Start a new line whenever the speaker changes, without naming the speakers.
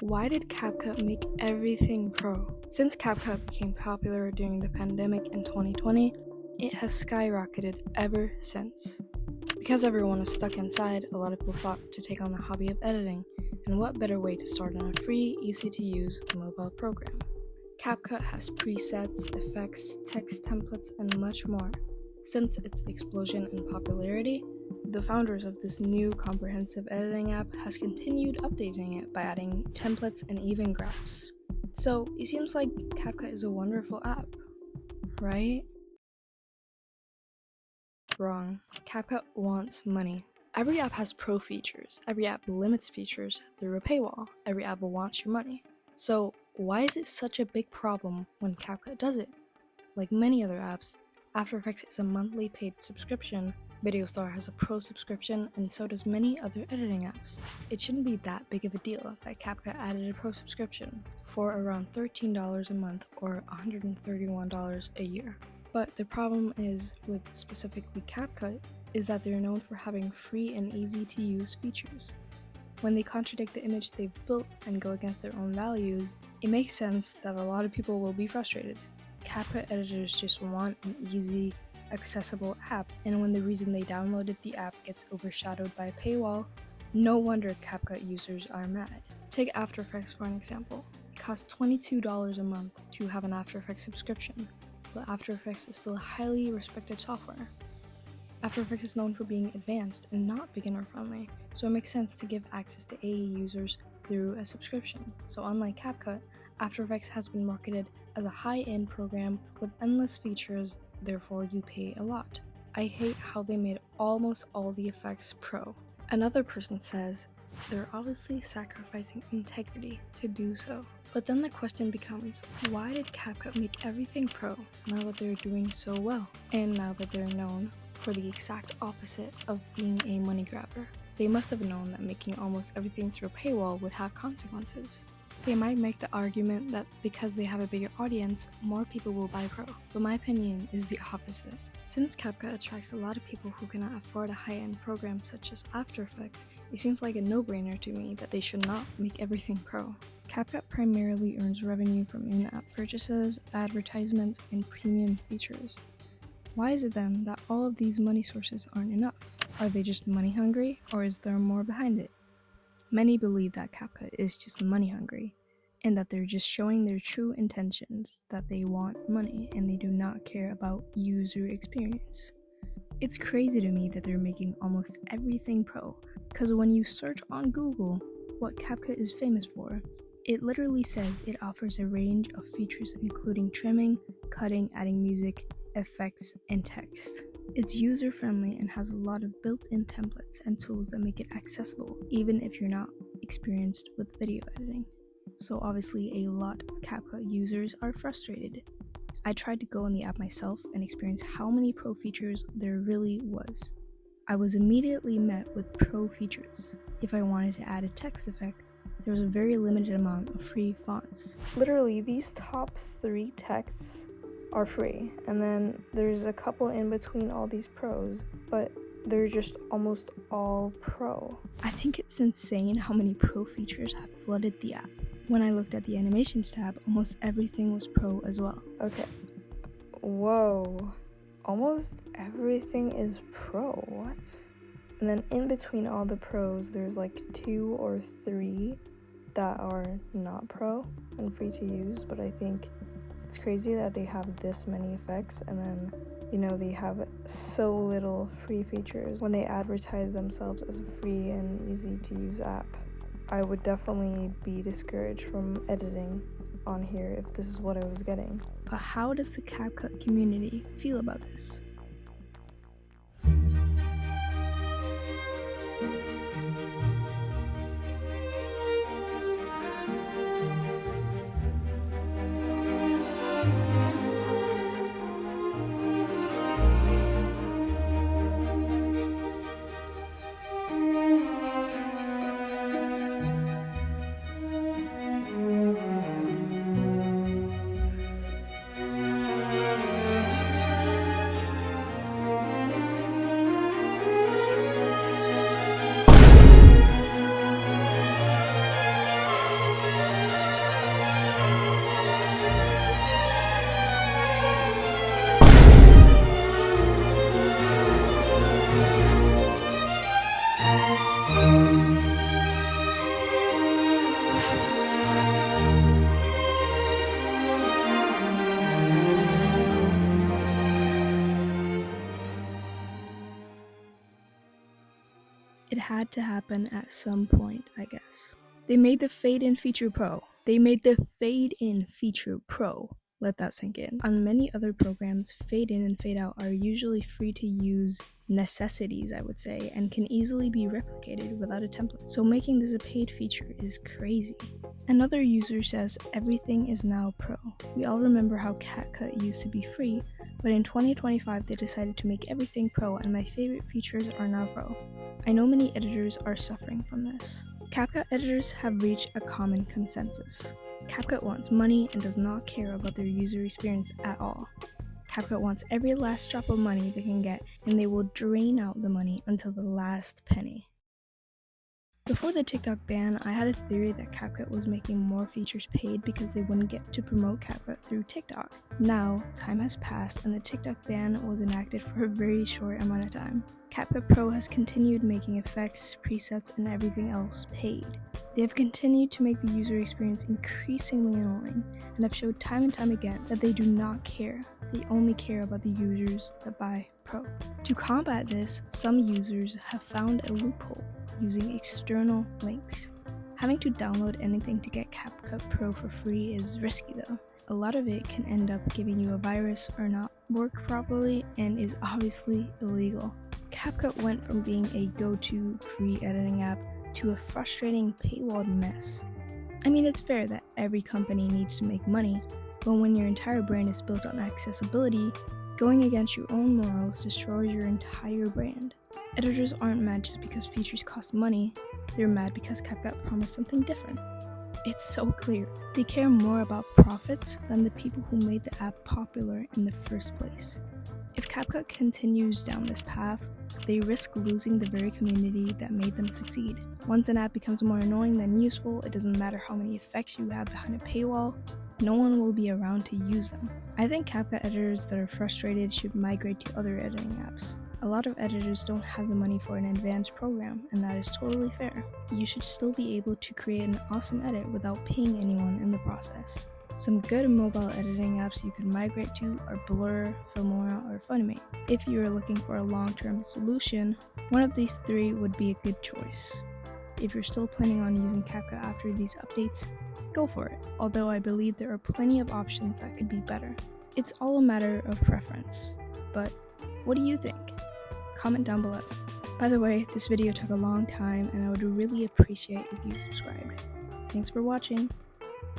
Why did Capcut make everything pro? Since Capcut became popular during the pandemic in 2020, it has skyrocketed ever since. Because everyone was stuck inside, a lot of people thought to take on the hobby of editing, and what better way to start on a free, easy-to-use mobile program? Capcut has presets, effects, text templates, and much more. Since its explosion in popularity, the founders of this new comprehensive editing app has continued updating it by adding templates and even graphs. So it seems like Capcut is a wonderful app, right? Wrong. Capcut wants money. Every app has pro features. Every app limits features through a paywall. Every app wants your money. So why is it such a big problem when Capcut does it? Like many other apps, After Effects is a monthly paid subscription, Video Star has a pro subscription, and so does many other editing apps. It shouldn't be that big of a deal that Capcut added a pro subscription for around $13 a month or $131 a year. But the problem is, with specifically Capcut, is that they're known for having free and easy to use features. When they contradict the image they've built and go against their own values, it makes sense that a lot of people will be frustrated. Capcut editors just want an easy, accessible app, and when the reason they downloaded the app gets overshadowed by a paywall, no wonder Capcut users are mad. Take After Effects for an example. It costs $22 a month to have an After Effects subscription, but After Effects is still a highly respected software. After Effects is known for being advanced and not beginner-friendly, so it makes sense to give access to AE users through a subscription. So unlike Capcut, After Effects has been marketed as a high-end program with endless features, therefore you pay a lot. I hate how they made almost all the effects pro. Another person says, they're obviously sacrificing integrity to do so. But then the question becomes, why did Capcut make everything pro now that they're doing so well? And now that they're known for the exact opposite of being a money grabber. They must have known that making almost everything through a paywall would have consequences. They might make the argument that because they have a bigger audience, more people will buy pro, but my opinion is the opposite. Since Capcut attracts a lot of people who cannot afford a high-end program such as After Effects, it seems like a no-brainer to me that they should not make everything pro. Capcut primarily earns revenue from in-app purchases, advertisements, and premium features. Why is it then that all of these money sources aren't enough? Are they just money hungry, or is there more behind it? Many believe that Capcut is just money hungry, and that they're just showing their true intentions, that they want money and they do not care about user experience. It's crazy to me that they're making almost everything pro, because when you search on Google what Capcut is famous for, it literally says it offers a range of features including trimming, cutting, adding music, effects, and text. It's user-friendly and has a lot of built-in templates and tools that make it accessible, even if you're not experienced with video editing. So obviously a lot of Capcut users are frustrated. I tried to go on the app myself and experience how many pro features there really was. I was immediately met with pro features. If I wanted to add a text effect, there was a very limited amount of free fonts. Literally, these top 3 texts are free, and then there's a couple in between all these pros, but they're just almost all pro. I think it's insane how many pro features have flooded the app. When I looked at the animations tab, almost everything was pro as well. Okay. Whoa. Almost everything is pro. What? And then in between all the pros, there's like 2 or 3 that are not pro and free to use, but I think it's crazy that they have this many effects and then, they have so little free features when they advertise themselves as a free and easy to use app. I would definitely be discouraged from editing on here if this is what I was getting. But how does the Capcut community feel about this? had to happen at some point, I guess. They made the fade-in feature pro. They made the fade-in feature pro. Let that sink in. On many other programs, fade in and fade out are usually free to use necessities, I would say, and can easily be replicated without a template. So making this a paid feature is crazy. Another user says everything is now pro. We all remember how Capcut used to be free, but in 2025 they decided to make everything pro, and my favorite features are now pro. I know many editors are suffering from this. Capcut editors have reached a common consensus. Capcut wants money and does not care about their user experience at all. Capcut wants every last drop of money they can get, and they will drain out the money until the last penny. Before the TikTok ban, I had a theory that Capcut was making more features paid because they wouldn't get to promote Capcut through TikTok. Now, time has passed and the TikTok ban was enacted for a very short amount of time. Capcut Pro has continued making effects, presets, and everything else paid. They have continued to make the user experience increasingly annoying, and have showed time and time again that they do not care. They only care about the users that buy Pro. To combat this, some users have found a loophole using external links. Having to download anything to get Capcut Pro for free is risky though. A lot of it can end up giving you a virus or not work properly and is obviously illegal. Capcut went from being a go-to free editing app to a frustrating paywalled mess. I mean, it's fair that every company needs to make money, but when your entire brand is built on accessibility, going against your own morals destroys your entire brand. Editors aren't mad just because features cost money, they're mad because Capcut promised something different. It's so clear. They care more about profits than the people who made the app popular in the first place. If Capcut continues down this path, they risk losing the very community that made them succeed. Once an app becomes more annoying than useful, it doesn't matter how many effects you have behind a paywall, no one will be around to use them. I think Capcut editors that are frustrated should migrate to other editing apps. A lot of editors don't have the money for an advanced program, and that is totally fair. You should still be able to create an awesome edit without paying anyone in the process. Some good mobile editing apps you could migrate to are Blur, Filmora, or Funimate. If you are looking for a long-term solution, one of these three would be a good choice. If you're still planning on using Capcut after these updates, go for it, although I believe there are plenty of options that could be better. It's all a matter of preference, but what do you think? Comment down below. By the way, this video took a long time and I would really appreciate if you subscribed. Thanks for watching.